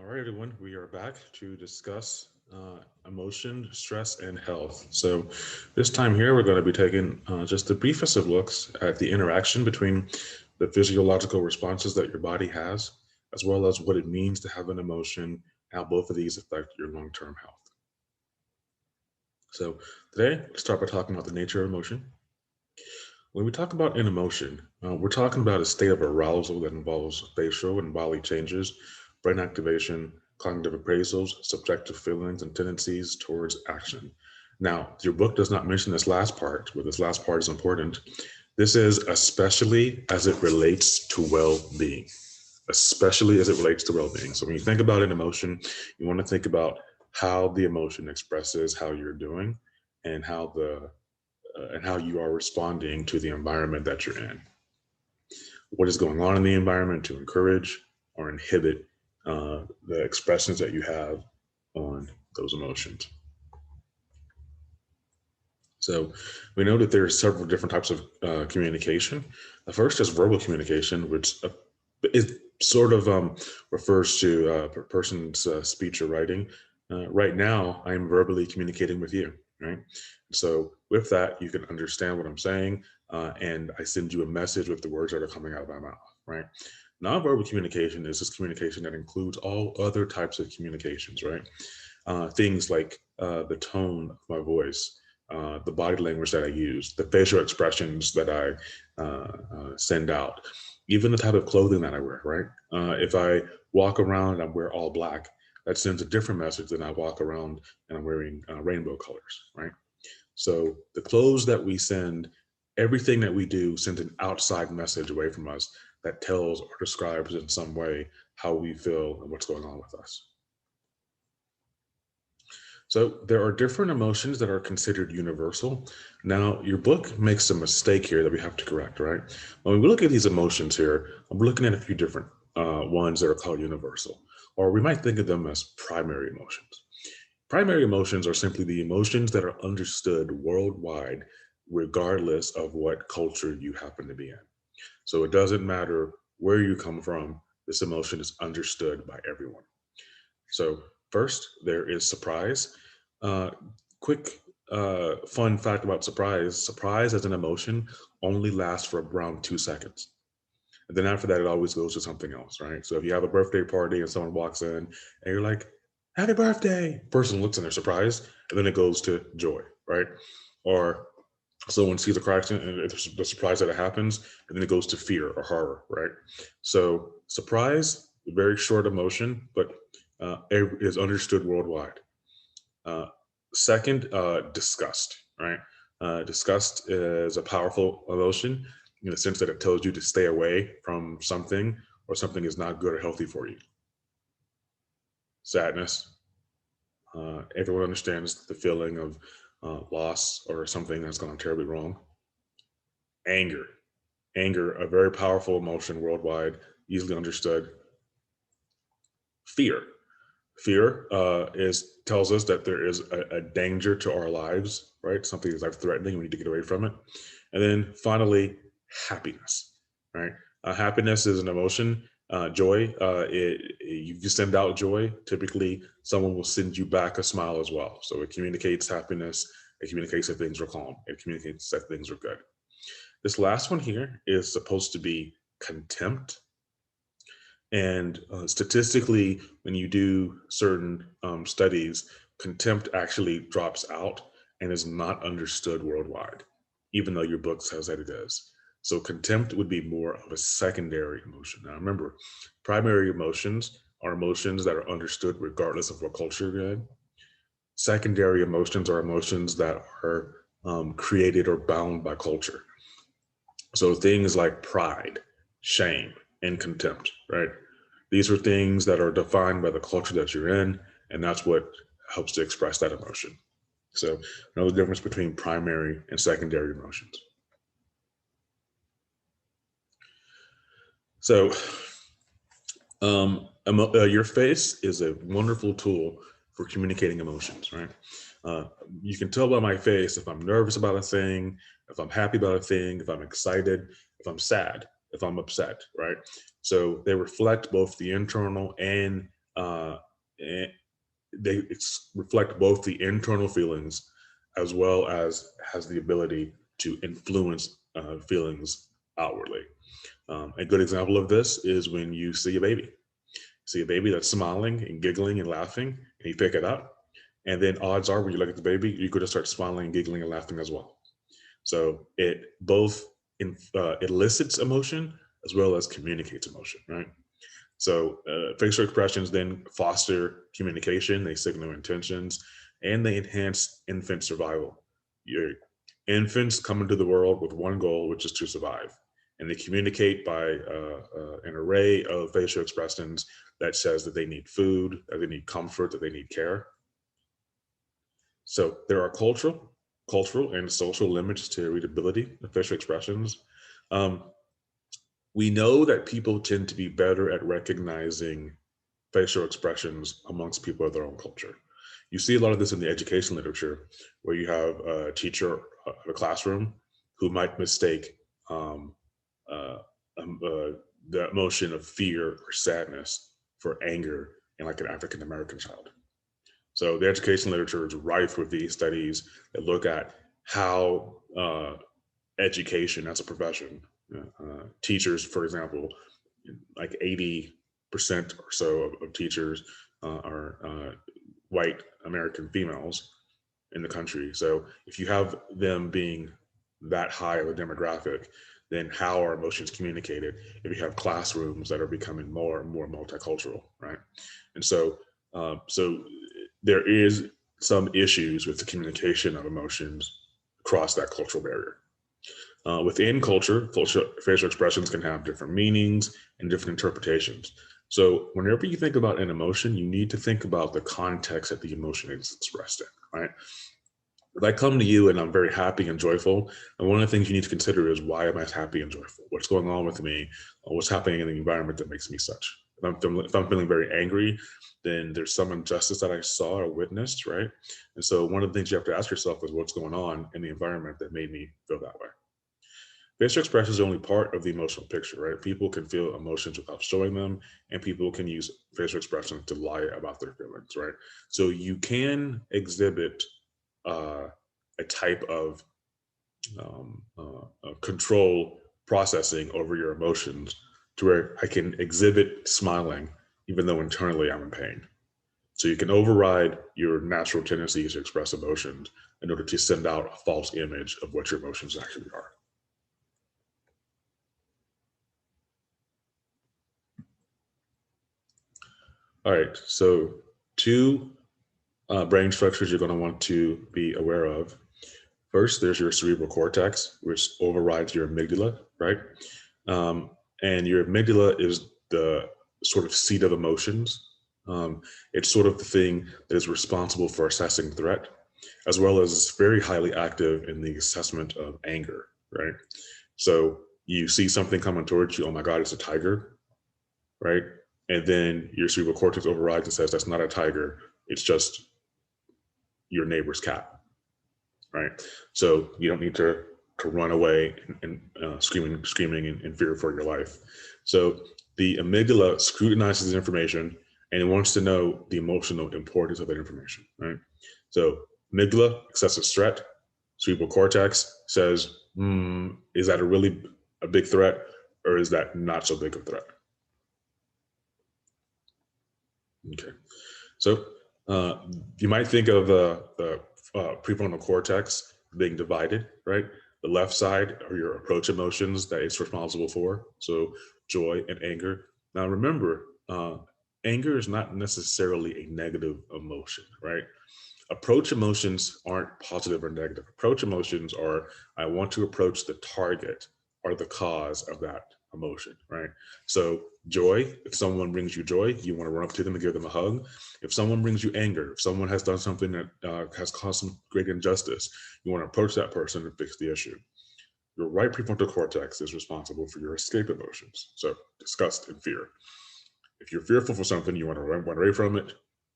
right, everyone, we are back to discuss emotion, stress, and health. So, this time here, we're going to be taking just the briefest of looks at the interaction between the physiological responses that your body has, as well as what it means to have an emotion, how both of these affect your long term health. So, today, let's start by talking about the nature of emotion. When we talk about an emotion, we're talking about a state of arousal that involves facial and bodily changes, brain activation, cognitive appraisals, subjective feelings, and tendencies towards action. Now, your book does not mention this last part, but this last part is important. This is especially as it relates to well being, especially as it relates to well being. So, when you think about an emotion, you want to think about how the emotion expresses how you're doing and how you are responding to the environment that you're in. What is going on in the environment to encourage or inhibit the expressions that you have on those emotions. So we know that there are several different types of communication. The first is verbal communication, which is sort of refers to a person's speech or writing. Right now, I'm verbally communicating with you, right? So with that, you can understand what I'm saying, and I send you a message with the words that are coming out of my mouth, right? Nonverbal communication is this communication that includes all other types of communications, right? Things like the tone of my voice, the body language that I use, the facial expressions that I send out, even the type of clothing that I wear, right? If I walk around and I wear all black, that sends a different message than I walk around and I'm wearing rainbow colors, right? So the clothes that we send, everything that we do sends an outside message away from us that tells or describes in some way how we feel and what's going on with us. So there are different emotions that are considered universal. Now, your book makes a mistake here that we have to correct, right? When we look at these emotions here, I'm looking at a few different ones that are called universal, or we might think of them as primary emotions. Primary emotions are simply the emotions that are understood worldwide, regardless of what culture you happen to be in. So it doesn't matter where you come from, this emotion is understood by everyone. So, first, there is surprise. Uh, quick fun fact about surprise as an emotion only lasts for around 2 seconds. And then after that, it always goes to something else, right? So if you have a birthday party and someone walks in and you're like, happy birthday, person looks and they're surprised, and then it goes to joy, right? Or someone sees a car accident and it's the surprise that it happens, and then it goes to fear or horror, right? So surprise, very short emotion, but is understood worldwide. Uh, Second, disgust, right? Disgust is a powerful emotion in the sense that it tells you to stay away from something or something is not good or healthy for you. Sadness, everyone understands the feeling of loss or something that's gone terribly wrong. Anger, anger, a very powerful emotion worldwide, easily understood. Fear, fear is tells us that there is a danger to our lives, right? Something is life threatening. We need to get away from it. And then finally, happiness, right? Happiness is an emotion. Joy, you send out joy. Typically, someone will send you back a smile as well. So it communicates happiness. It communicates that things are calm. It communicates that things are good. This last one here is supposed to be contempt. And statistically, when you do certain studies, contempt actually drops out and is not understood worldwide, even though your book says that it is. So contempt would be more of a secondary emotion. Now remember, primary emotions are emotions that are understood regardless of what culture you're in. Secondary emotions are emotions that are created or bound by culture. So things like pride, shame, and contempt, right? These are things that are defined by the culture that you're in, and that's what helps to express that emotion. So, know the difference between primary and secondary emotions. So, your face is a wonderful tool for communicating emotions, right? Uh, you can tell by my face if I'm nervous about a thing, if I'm happy about a thing, if I'm excited, if I'm sad, if I'm upset, right? So they reflect both the internal and and they reflect both the internal feelings as well as has the ability to influence feelings outwardly. A good example of this is when you see a baby. See a baby that's smiling and giggling and laughing, and you pick it up, and then odds are when you look at the baby, you're going to start smiling, giggling, and laughing as well. So it both elicits emotion as well as communicates emotion, right? So facial expressions then foster communication, they signal intentions, and they enhance infant survival. Your infants come into the world with one goal, which is to survive. And they communicate by an array of facial expressions that says that they need food, that they need comfort, that they need care. So there are cultural and social limits to readability of facial expressions. Um, we know that people tend to be better at recognizing facial expressions amongst people of their own culture. You see a lot of this in the education literature, where you have a teacher in a classroom who might mistake um, uh, the emotion of fear or sadness for anger in like an African American child. So the education literature is rife with these studies that look at how education as a profession, teachers, for example, like 80% or so of teachers are white American females in the country. So if you have them being that high of a demographic, then how are emotions communicated if you have classrooms that are becoming more and more multicultural, right? And so there is some issues with the communication of emotions across that cultural barrier. Within culture, facial expressions can have different meanings and different interpretations. So whenever you think about an emotion, you need to think about the context that the emotion is expressed in, right? If I come to you and I'm very happy and joyful, and one of the things you need to consider is, why am I happy and joyful? What's going on with me? What's happening in the environment that makes me such? If I'm feeling very angry, then there's some injustice that I saw or witnessed, right? And so one of the things you have to ask yourself is, what's going on in the environment that made me feel that way? Facial expression is only part of the emotional picture, right? People can feel emotions without showing them, and people can use facial expression to lie about their feelings, right? So you can exhibit a type of control processing over your emotions to where I can exhibit smiling even though internally I'm in pain. So you can override your natural tendencies to express emotions in order to send out a false image of what your emotions actually are. All right, so two brain structures you're going to want to be aware of. First, there's your cerebral cortex, which overrides your amygdala, right? Um, and your amygdala is the sort of seat of emotions. It's sort of the thing that is responsible for assessing threat, as well as it's very highly active in the assessment of anger, right? So you see something coming towards you, oh my God, it's a tiger, right? And then your cerebral cortex overrides and says, that's not a tiger, it's just your neighbor's cat, right? So you don't need to run away and screaming in fear for your life. So the amygdala scrutinizes information and it wants to know the emotional importance of that information, right? So amygdala assesses threat. Cerebral cortex says, is that a big threat, or is that not so big of a threat? Okay. So you might think of the prefrontal cortex being divided, right? The left side are your approach emotions that it's responsible for, so joy and anger. Now remember, anger is not necessarily a negative emotion, right? Approach emotions aren't positive or negative. Approach emotions are, I want to approach the target or the cause of that emotion, right? So joy, if someone brings you joy, you want to run up to them and give them a hug. If someone brings you anger, if someone has done something that has caused some great injustice, you want to approach that person and fix the issue. Your right prefrontal cortex is responsible for your escape emotions, so disgust and fear. If you're fearful for something, you want to run away from it.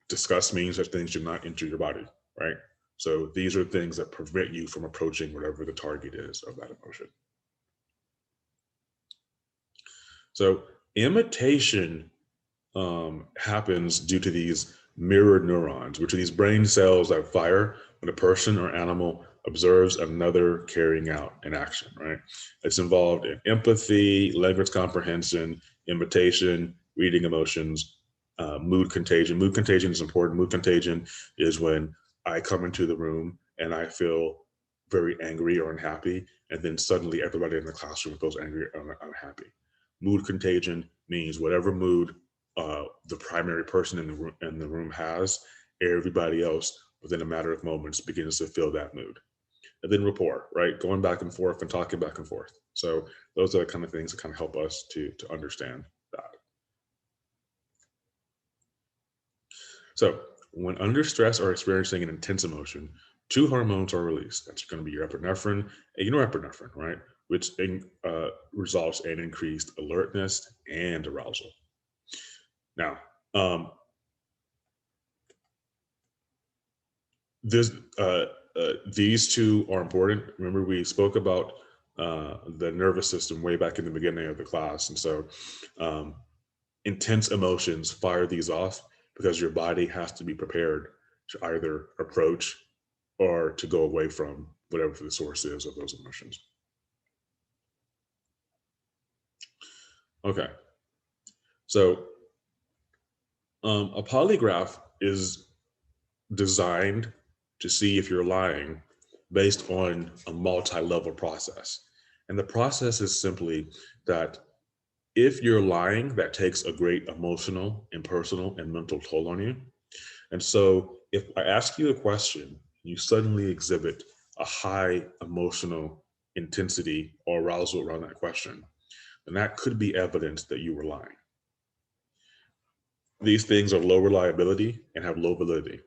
Disgust means that things should not enter your body, right? So these are things that prevent you from approaching whatever the target is of that emotion. So imitation happens due to these mirror neurons, which are these brain cells that fire when a person or animal observes another carrying out an action, right? It's involved in empathy, language comprehension, imitation, reading emotions, mood contagion. Mood contagion is important. Mood contagion is when I come into the room and I feel very angry or unhappy, and then suddenly everybody in the classroom feels angry or unhappy. Mood contagion means whatever mood the primary person in the room has, everybody else within a matter of moments begins to feel that mood. And then rapport, right? Going back and forth and talking back and forth. So those are the kind of things that kind of help us to understand that. So when under stress or experiencing an intense emotion, two hormones are released. That's going to be your epinephrine and your norepinephrine, right? Which results in increased alertness and arousal. Now, this these two are important. Remember, we spoke about the nervous system way back in the beginning of the class, and so intense emotions fire these off because your body has to be prepared to either approach or to go away from whatever the source is of those emotions. Okay, so a polygraph is designed to see if you're lying based on a multi-level process. And the process is simply that if you're lying, that takes a great emotional and personal and mental toll on you. And so if I ask you a question, you suddenly exhibit a high emotional intensity or arousal around that question, then that could be evidence that you were lying. These things are low reliability and have low validity.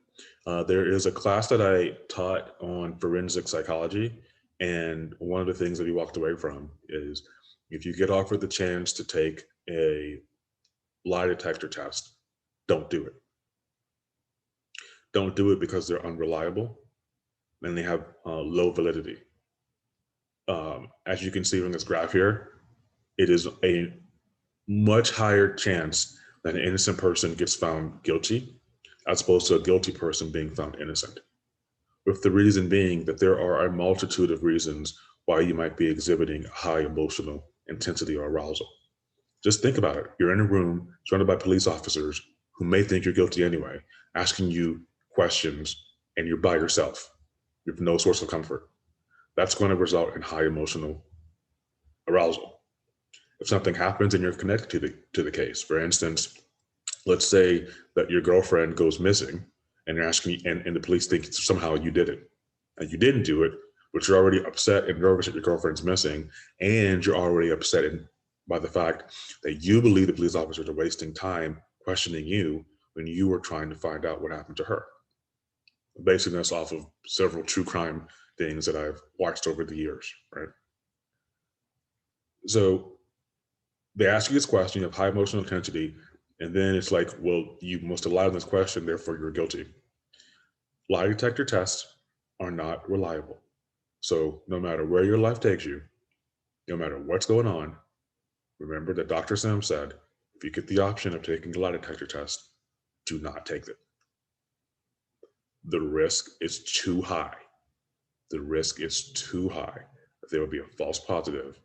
There is a class that I taught on forensic psychology, and one of the things that we walked away from is if you get offered the chance to take a lie detector test, don't do it. Don't do it because they're unreliable and they have low validity. As you can see from this graph here, it is a much higher chance that an innocent person gets found guilty as opposed to a guilty person being found innocent. With the reason being that there are a multitude of reasons why you might be exhibiting high emotional intensity or arousal. Just think about it. You're in a room surrounded by police officers who may think you're guilty anyway, asking you questions, and you're by yourself. You have no source of comfort. That's going to result in high emotional arousal. If something happens and you're connected to the case, for instance, let's say that your girlfriend goes missing and you're asking, and the police think somehow you did it, and you didn't do it, but you're already upset and nervous that your girlfriend's missing, and you're already upset by the fact that you believe the police officers are wasting time questioning you when you were trying to find out what happened to her. Basing this off of several true crime things that I've watched over the years, right? So they ask you this question, you have high emotional intensity, and then it's like, well, you must have lied on this question, therefore you're guilty. Lie detector tests are not reliable. So no matter where your life takes you, no matter what's going on, remember that Dr. Sim said, if you get the option of taking a lie detector test, do not take it. The risk is too high. The risk is too high that there will be a false positive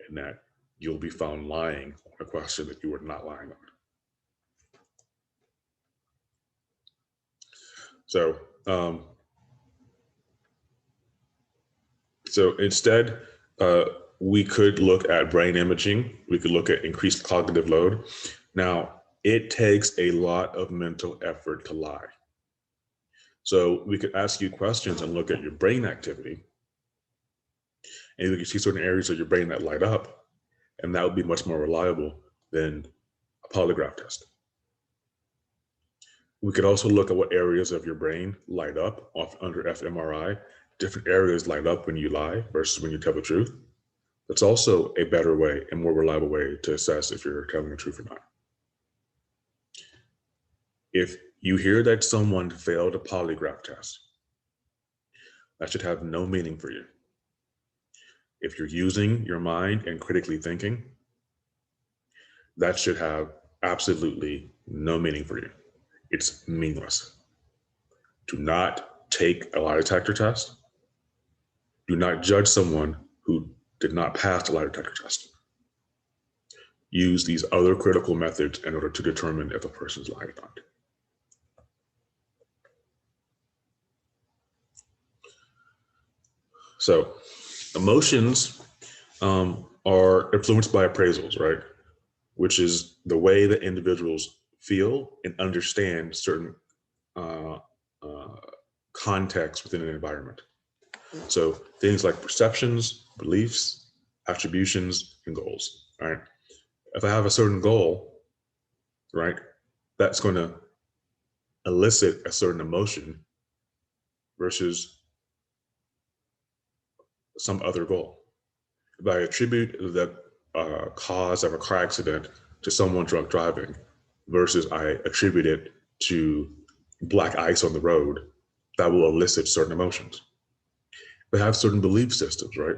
and that you'll be found lying on a question that you were not lying on. So, so instead, we could look at brain imaging. We could look at increased cognitive load. Now, it takes a lot of mental effort to lie. So we could ask you questions and look at your brain activity, and we can see certain areas of your brain that light up, and that would be much more reliable than a polygraph test. We could also look at what areas of your brain light up under fMRI. Different areas light up when you lie versus when you tell the truth. That's also a better way and more reliable way to assess if you're telling the truth or not. If you hear that someone failed a polygraph test, that should have no meaning for you. If you're using your mind and critically thinking, that should have absolutely no meaning for you. It's meaningless. Do not take a lie detector test. Do not judge someone who did not pass the lie detector test. Use these other critical methods in order to determine if a person's lying or not. So emotions are influenced by appraisals, right? Which is the way that individuals feel and understand certain uh, uh, contexts within an environment. So things like perceptions, beliefs, attributions, and goals, right? If I have a certain goal, right, that's going to elicit a certain emotion versus some other goal. If I attribute the cause of a car accident to someone drunk driving versus I attribute it to black ice on the road, that will elicit certain emotions. But have certain belief systems, right?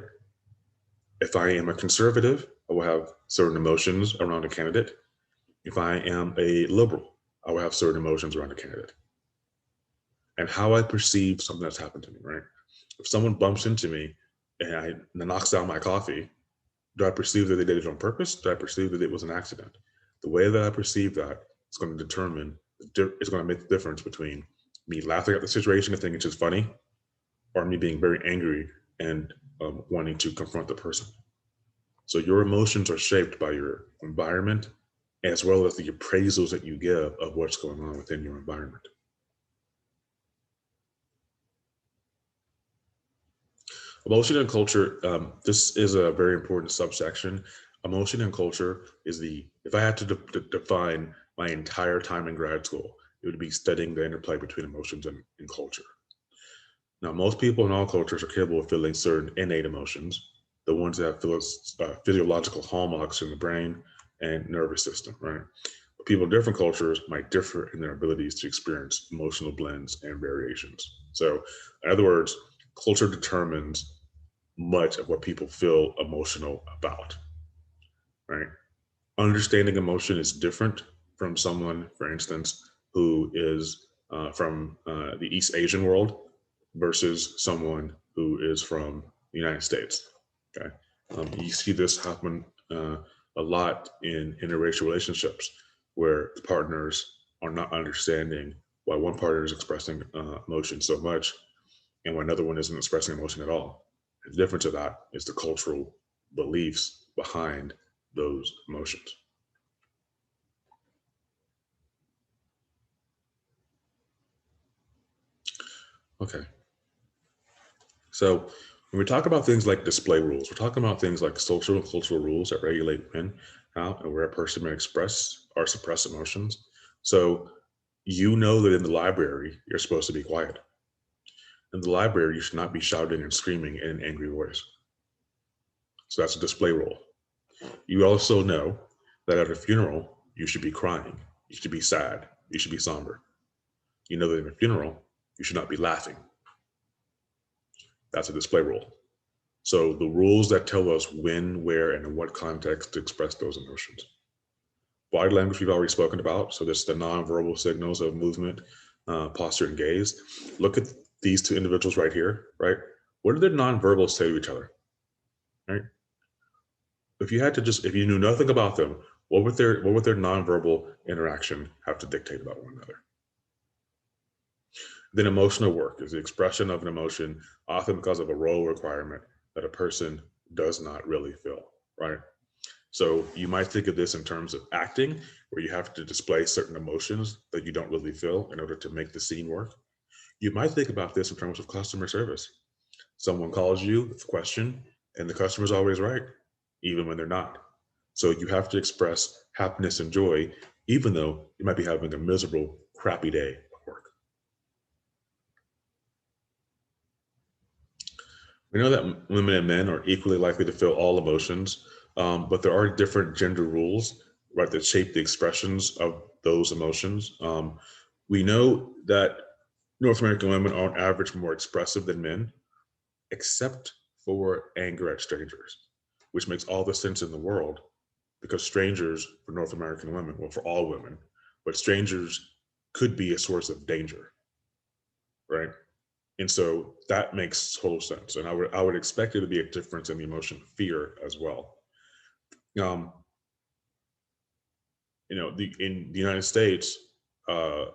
If I am a conservative, I will have certain emotions around a candidate. If I am a liberal, I will have certain emotions around a candidate. And how I perceive something that's happened to me, right? If someone bumps into me and knocks down my coffee, do I perceive that they did it on purpose? Do I perceive that it was an accident? The way that I perceive that is going to determine, it's going to make the difference between me laughing at the situation and thinking it's just funny, or me being very angry and wanting to confront the person. So your emotions are shaped by your environment as well as the appraisals that you give of what's going on within your environment. Emotion and culture, this is a very important subsection. Emotion and culture is if I had to define my entire time in grad school, it would be studying the interplay between emotions and culture. Now, most people in all cultures are capable of feeling certain innate emotions, the ones that have physiological hallmarks in the brain and nervous system, right? But people in different cultures might differ in their abilities to experience emotional blends and variations. So, in other words, culture determines much of what people feel emotional about, right? Understanding emotion is different from someone, for instance, who is from the East Asian world versus someone who is from the United States. Okay, you see this happen a lot in interracial relationships where the partners are not understanding why one partner is expressing emotion so much and why another one isn't expressing emotion at all. The difference of that is the cultural beliefs behind those emotions. Okay. So when we talk about things like display rules, we're talking about things like social and cultural rules that regulate when, how, and where a person may express or suppress emotions. So you know that in the library, you're supposed to be quiet. In the library, you should not be shouting and screaming in an angry voice. So that's a display rule. You also know that at a funeral, you should be crying, you should be sad, you should be somber. You know that in a funeral, you should not be laughing. That's a display rule. So the rules that tell us when, where, and in what context to express those emotions. Body language we've already spoken about. So this is the nonverbal signals of movement, posture, and gaze. Look at these two individuals right here, right? What do their nonverbals say to each other, right? If you knew nothing about them, what would their nonverbal interaction have to dictate about one another? Then emotional work is the expression of an emotion, often because of a role requirement that a person does not really feel, right? So you might think of this in terms of acting, where you have to display certain emotions that you don't really feel in order to make the scene work. You might think about this in terms of customer service. Someone calls you with a question, and the customer's always right, even when they're not. So you have to express happiness and joy, even though you might be having a miserable, crappy day at work. We know that women and men are equally likely to feel all emotions, but there are different gender rules, right, that shape the expressions of those emotions. We know that North American women are on average more expressive than men, except for anger at strangers, which makes all the sense in the world because strangers for North American women, well, for all women, but strangers could be a source of danger, right? And so that makes total sense. And I would expect there to be a difference in the emotion of fear as well. Um, in the United States, uh,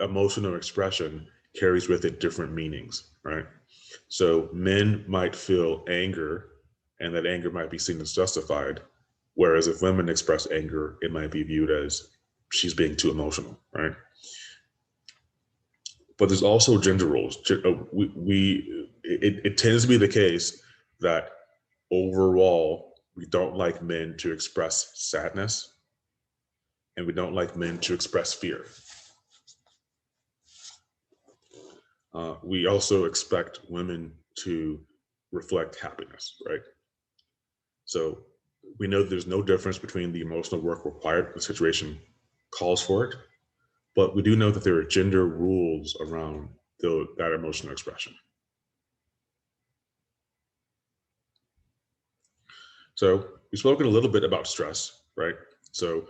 emotional expression carries with it different meanings, right? So men might feel anger, and that anger might be seen as justified. Whereas if women express anger, it might be viewed as she's being too emotional, right? But there's also gender roles. It tends to be the case that overall we don't like men to express sadness, and we don't like men to express fear. We also expect women to reflect happiness, right? So we know there's no difference between the emotional work required. The situation calls for it, but we do know that there are gender rules around that emotional expression. So we've spoken a little bit about stress, right? So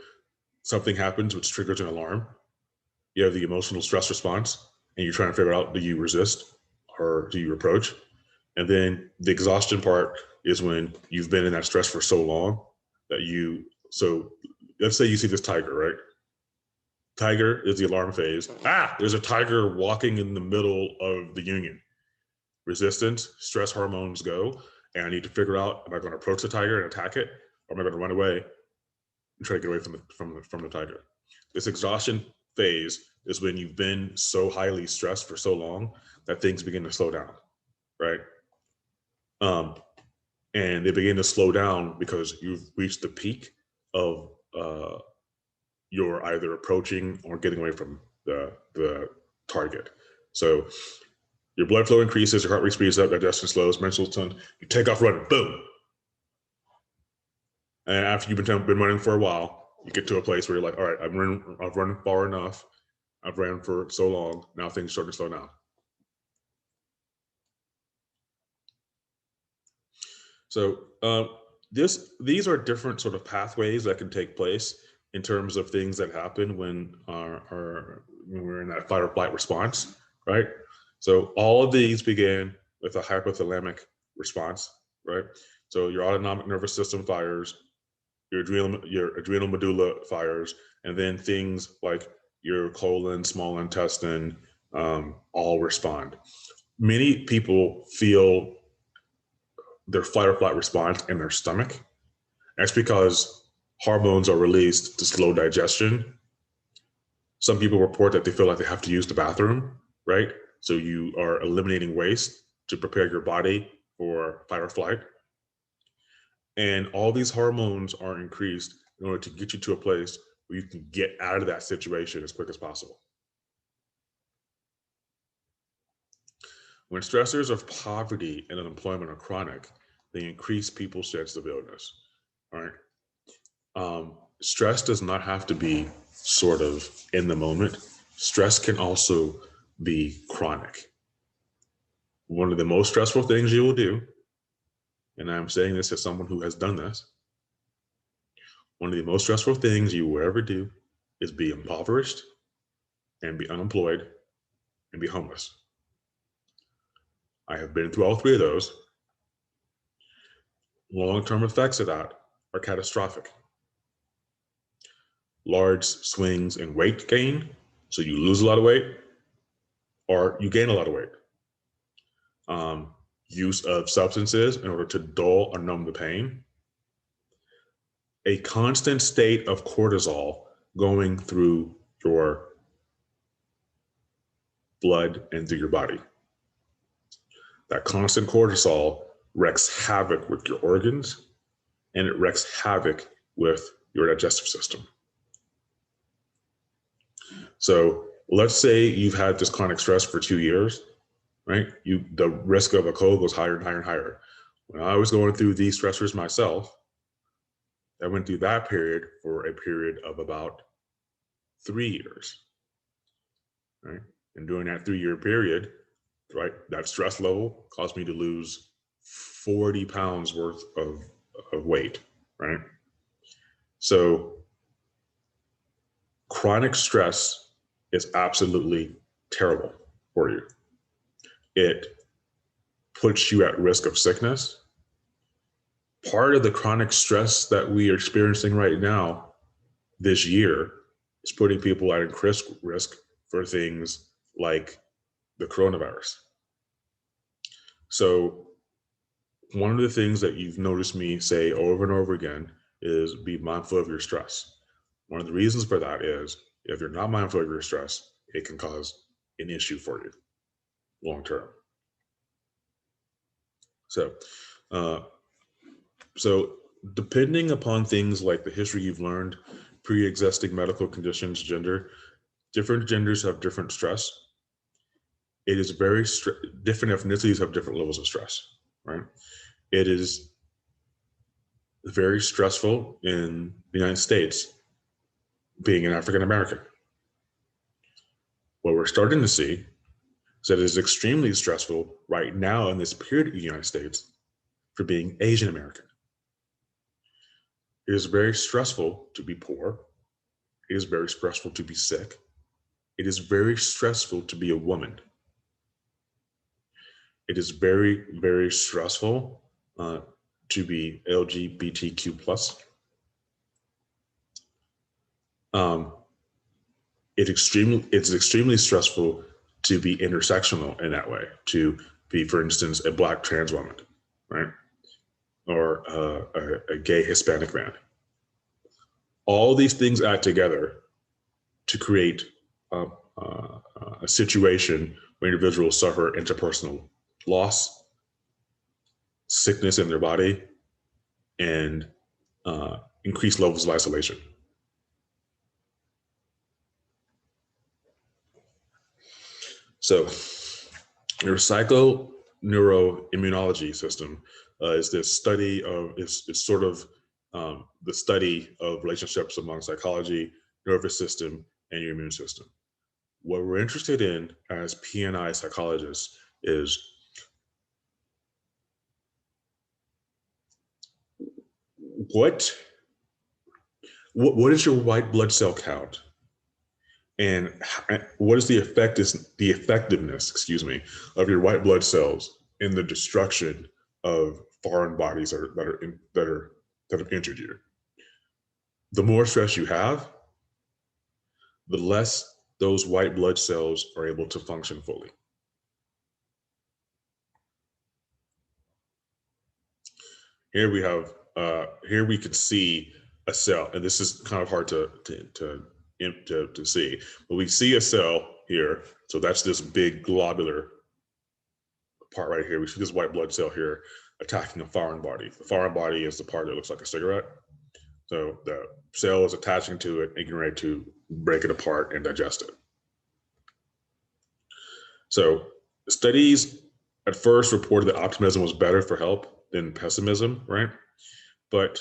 something happens which triggers an alarm. You have the emotional stress response, and you're trying to figure out, do you resist or do you approach? And then the exhaustion part is when you've been in that stress for so long that so let's say you see this tiger, right? Tiger is the alarm phase. There's a tiger walking in the middle of the union. Resistance, stress hormones go, and I need to figure out, am I going to approach the tiger and attack it, or am I going to run away and try to get away from the tiger? This exhaustion phase is when you've been so highly stressed for so long that things begin to slow down, right? And they begin to slow down because you've reached the peak of you're either approaching or getting away from the target. So your blood flow increases, your heart rate speeds up, digestion slows, mental tone, you take off running, boom. And after you've been running for a while, you get to a place where you're like, all right, I've run far enough, I've ran for so long, now things are starting to slow down. So these are different sort of pathways that can take place in terms of things that happen when we're in that fight or flight response, right? So all of these begin with a hypothalamic response, right? So your autonomic nervous system fires, your adrenal medulla fires, and then things like your colon, small intestine, all respond. Many people feel their fight or flight response in their stomach. That's because hormones are released to slow digestion. Some people report that they feel like they have to use the bathroom, right? So you are eliminating waste to prepare your body for fight or flight. And all these hormones are increased in order to get you to a place where you can get out of that situation as quick as possible. When stressors of poverty and unemployment are chronic, they increase people's chances of illness. All right. Stress does not have to be sort of in the moment. Stress can also be chronic. One of the most stressful things you will do, and I'm saying this as someone who has done this, one of the most stressful things you will ever do is be impoverished and be unemployed and be homeless. I have been through all three of those. Long-term effects of that are catastrophic. Large swings in weight gain, so you lose a lot of weight, or you gain a lot of weight. Use of substances in order to dull or numb the pain. A constant state of cortisol going through your blood and through your body. That constant cortisol wreaks havoc with your organs, and it wreaks havoc with your digestive system. So let's say you've had this chronic stress for 2 years, right? The risk of a cold goes higher and higher and higher. When I was going through these stressors myself, I went through that period for a period of about 3 years, right? And during that 3-year period, right, that stress level caused me to lose 40 pounds worth of weight, right? So chronic stress is absolutely terrible for you. It puts you at risk of sickness. Part of the chronic stress that we are experiencing right now this year is putting people at increased risk for things like the coronavirus. So one of the things that you've noticed me say over and over again is be mindful of your stress. One of the reasons for that is if you're not mindful of your stress, it can cause an issue for you long term. So, uh, so depending upon things like the history you've learned, pre-existing medical conditions, gender, different genders have different stress. It is different ethnicities have different levels of stress, right? It is very stressful in the United States being an African American. What we're starting to see is that it is extremely stressful right now in this period of the United States for being Asian American. It is very stressful to be poor. It is very stressful to be sick. It is very stressful to be a woman. It is very, very stressful to be LGBTQ plus. It's extremely stressful to be intersectional in that way, to be, for instance, a Black trans woman, right? Or a gay Hispanic man. All these things add together to create a situation where individuals suffer interpersonal loss, sickness in their body, and increased levels of isolation. So your psychoneuroimmunology system is this study of, is sort of the study of relationships among psychology, nervous system, and your immune system. What we're interested in as PNI psychologists is what is your white blood cell count, and what is the effectiveness, of your white blood cells in the destruction of foreign bodies that have injured you. The more stress you have, the less those white blood cells are able to function fully. Here we have, here we can see a cell, and this is kind of hard to see, but we see a cell here. So that's this big globular part right here. We see this white blood cell here attacking a foreign body. The foreign body is the part that looks like a cigarette. So the cell is attaching to it and getting ready to break it apart and digest it. So studies at first reported that optimism was better for health than pessimism, right? But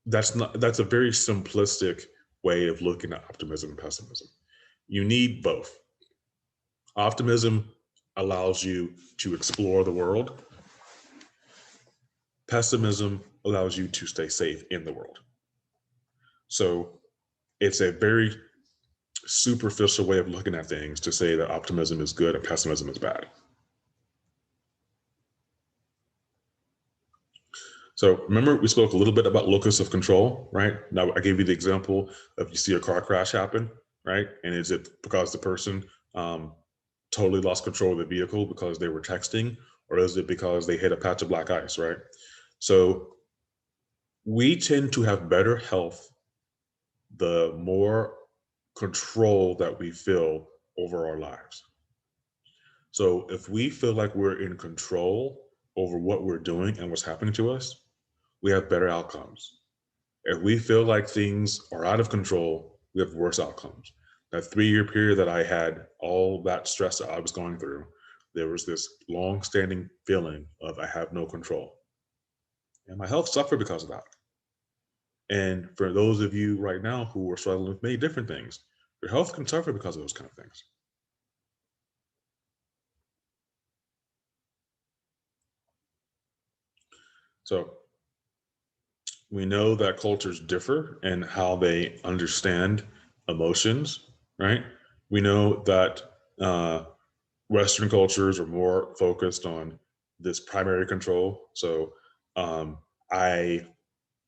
that's a very simplistic way of looking at optimism and pessimism. You need both. Optimism allows you to explore the world. Pessimism allows you to stay safe in the world. So it's a very superficial way of looking at things to say that optimism is good and pessimism is bad. So remember, we spoke a little bit about locus of control, right? Now I gave you the example of you see a car crash happen, right? And is it because the person totally lost control of the vehicle because they were texting, or is it because they hit a patch of black ice, right? So we tend to have better health the more control that we feel over our lives. So if we feel like we're in control over what we're doing and what's happening to us, we have better outcomes. If we feel like things are out of control, we have worse outcomes. That 3-year period that I had all that stress that I was going through, there was this long-standing feeling of I have no control. And my health suffered because of that. And for those of you right now who are struggling with many different things, your health can suffer because of those kind of things. So We know that cultures differ in how they understand emotions, right? We know that Western cultures are more focused on this primary control. So I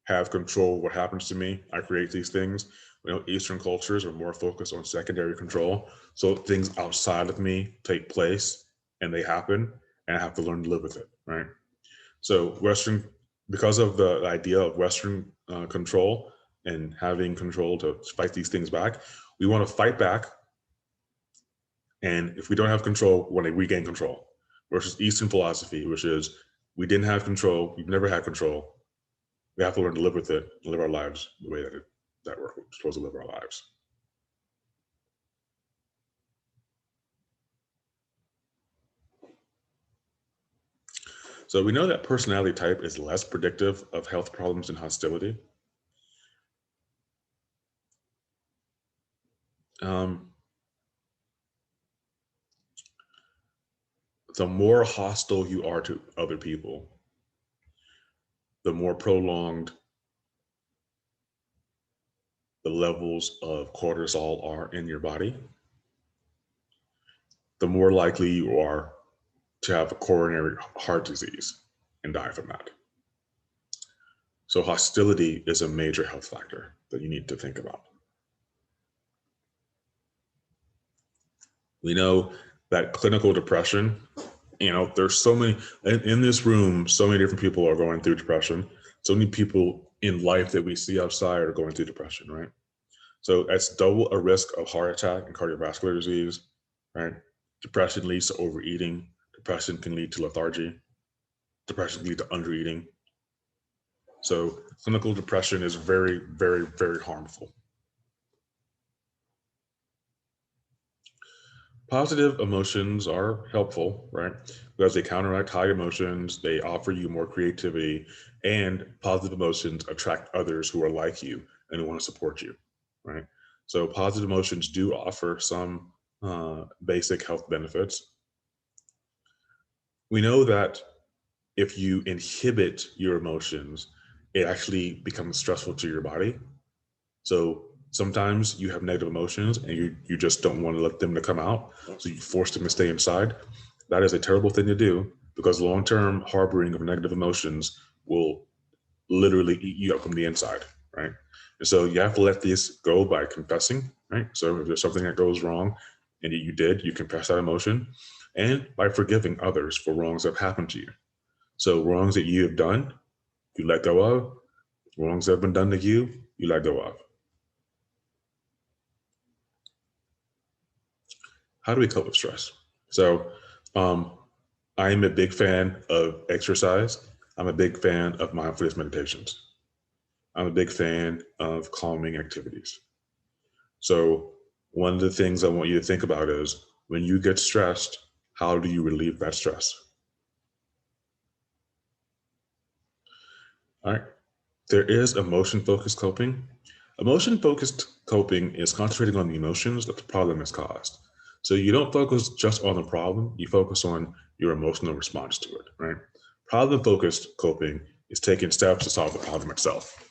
have control of what happens to me. I create these things. You know, Eastern cultures are more focused on secondary control. So things outside of me take place and they happen, and I have to learn to live with it, right? So Western, because of the idea of Western control and having control to fight these things back, we want to fight back. And if we don't have control, we want to regain control. Versus Eastern philosophy, which is we didn't have control, we've never had control. We have to learn to live with it, live our lives the way that we're supposed to live our lives. So we know that personality type is less predictive of health problems and hostility. The more hostile you are to other people, the more prolonged the levels of cortisol are in your body, the more likely you are to have a coronary heart disease and die from that. So hostility is a major health factor that you need to think about. We know that clinical depression, there's so many in this room, so many different people are going through depression. So many people in life that we see outside are going through depression, right? So that's double a risk of heart attack and cardiovascular disease, right? Depression leads to overeating. Depression can lead to lethargy. Depression can lead to undereating. So clinical depression is very, very, very harmful. Positive emotions are helpful, right? Because they counteract high emotions, they offer you more creativity, and positive emotions attract others who are like you and who want to support you, right? So positive emotions do offer some basic health benefits. We know that if you inhibit your emotions, it actually becomes stressful to your body. So sometimes you have negative emotions and you just don't want to let them to come out. So you force them to stay inside. That is a terrible thing to do because long-term harboring of negative emotions will literally eat you up from the inside, right? And so you have to let these go by confessing, right? So if there's something that goes wrong and you did, you confess that emotion, and by forgiving others for wrongs that have happened to you. So wrongs that you have done, you let go of. Wrongs that have been done to you, you let go of. How do we cope with stress? So I am a big fan of exercise. I'm a big fan of mindfulness meditations. I'm a big fan of calming activities. So one of the things I want you to think about is when you get stressed, how do you relieve that stress? All right. There is emotion-focused coping. Emotion-focused coping is concentrating on the emotions that the problem has caused. So you don't focus just on the problem, you focus on your emotional response to it, right? Problem-focused coping is taking steps to solve the problem itself.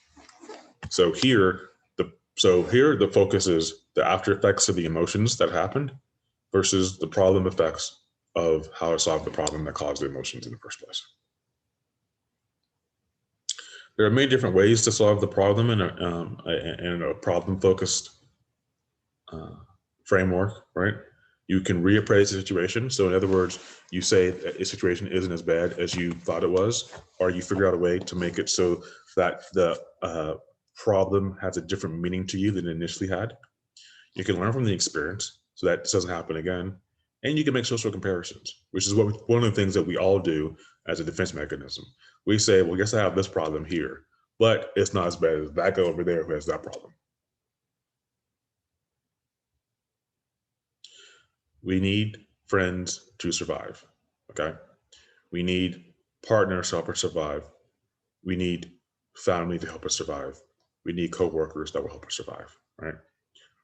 So here the focus is the after effects of the emotions that happened versus the problem effects of how to solve the problem that caused the emotions in the first place. There are many different ways to solve the problem in a problem-focused framework, right? You can reappraise the situation. So in other words, you say that a situation isn't as bad as you thought it was, or you figure out a way to make it so that the problem has a different meaning to you than it initially had. You can learn from the experience so that this doesn't happen again. And you can make social comparisons, which is one of the things that we all do as a defense mechanism. We say, well, guess I have this problem here, but it's not as bad as that guy over there who has that problem. We need friends to survive, okay? We need partners to help us survive. We need family to help us survive. We need coworkers that will help us survive, right?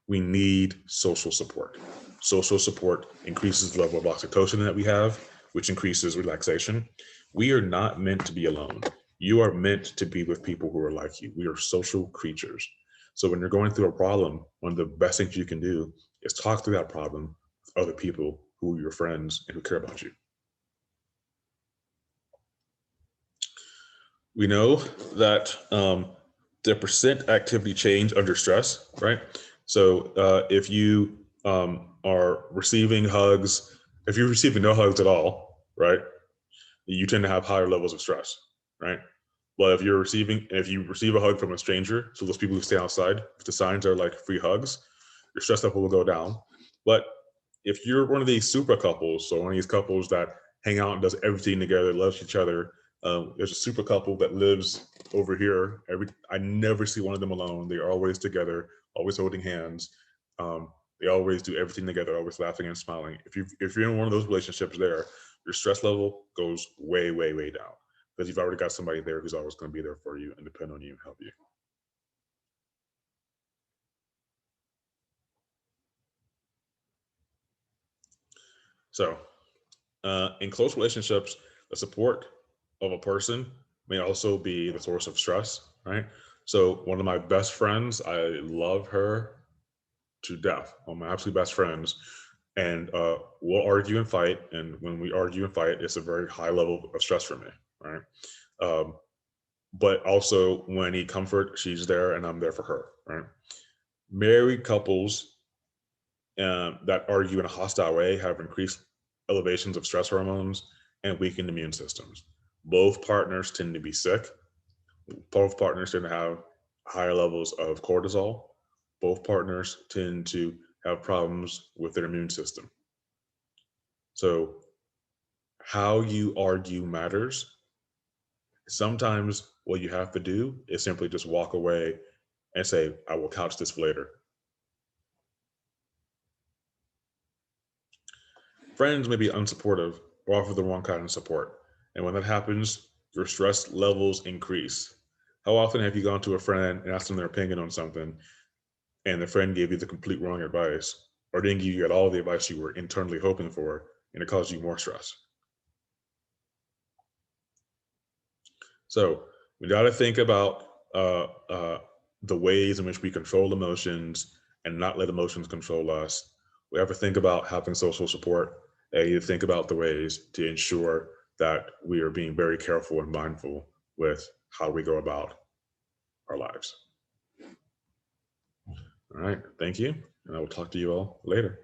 We need social support. Social support increases the level of oxytocin that we have, which increases relaxation. We are not meant to be alone. You are meant to be with people who are like you. We are social creatures. So when you're going through a problem, one of the best things you can do is talk through that problem with other people who are your friends and who care about you. We know that the percent activity change under stress, right? So if you are receiving hugs, if you're receiving no hugs at all, right, you tend to have higher levels of stress, right? Well, if you receive a hug from a stranger, so those people who stay outside, if the signs are like free hugs, your stress level will go down. But if you're one of these super couples, so one of these couples that hang out and does everything together, loves each other, there's a super couple that lives over here. I never see one of them alone. They're always together, always holding hands. They always do everything together, always laughing and smiling. If you're in one of those relationships, there, your stress level goes way, way, way down because you've already got somebody there who's always going to be there for you and depend on you and help you. So, in close relationships, the support of a person may also be the source of stress, right? So, one of my best friends, I love her to death, one of my absolute best friends, and we'll argue and fight. And when we argue and fight, it's a very high level of stress for me, right? Um, but also when I need comfort, she's there and I'm there for her, right? Married couples that argue in a hostile way have increased elevations of stress hormones and weakened immune systems. Both partners tend to be sick. Both partners tend to have higher levels of cortisol. Both partners tend to have problems with their immune system. So, how you argue matters. Sometimes what you have to do is simply just walk away and say, I will couch this for later. Friends may be unsupportive or offer the wrong kind of support. And when that happens, your stress levels increase. How often have you gone to a friend and asked them their opinion on something and the friend gave you the complete wrong advice or didn't give you all the advice you were internally hoping for and it caused you more stress? So we got to think about the ways in which we control emotions and not let emotions control us. We have to think about having social support and you think about the ways to ensure that we are being very careful and mindful with how we go about our lives. All right. Thank you. And I will talk to you all later.